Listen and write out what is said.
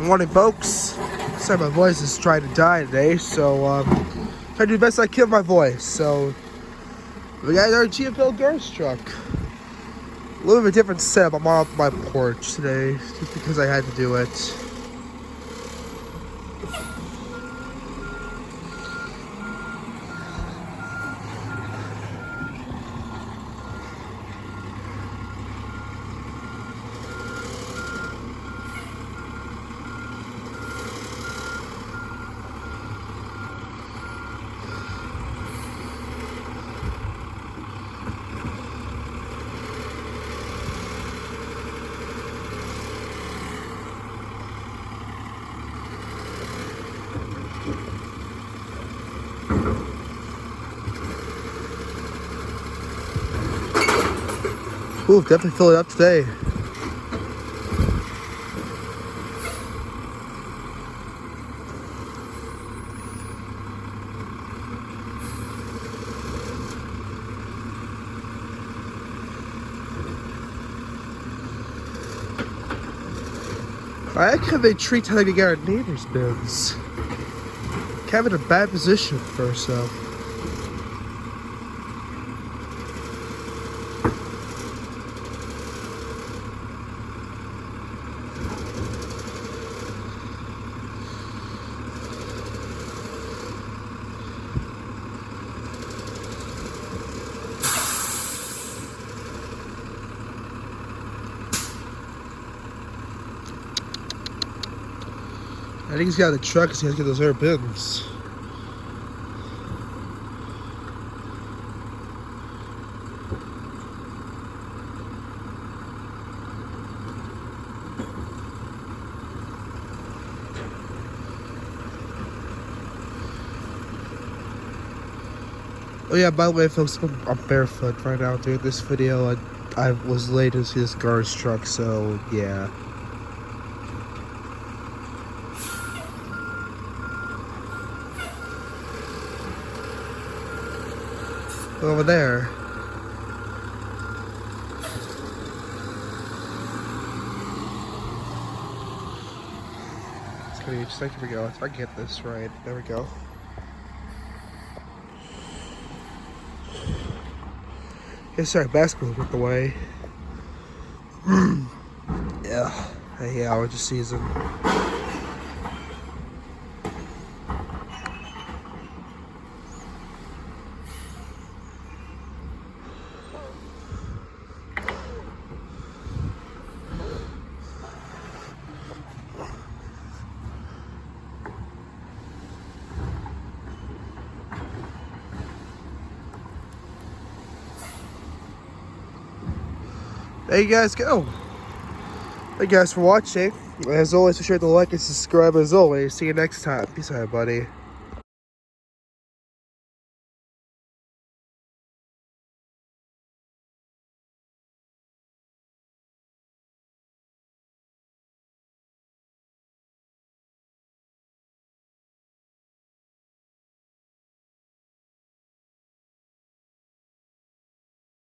Morning, folks. Sorry, my voice is trying to die today, so trying to do the best I can with my voice. So we got our GFL garbage truck. A little bit of a different setup. I'm on my porch today just because I had to do it. Ooh, definitely fill it up today. I like how they treat how they get our neighbors' bins. Kind of in a bad position for herself. I think he's got the truck because he has to get those air bins. Oh yeah, by the way, folks, I'm barefoot right now doing this video. I was late to see this garbage truck, so yeah. Over there. It's gonna be just like, here we go. If I get this right, there we go. Yes, sorry, basketball with the way. Yeah, allergy season. There you guys go. Thank you guys for watching. As always, be sure to like and subscribe as always. See you next time. Peace out, buddy.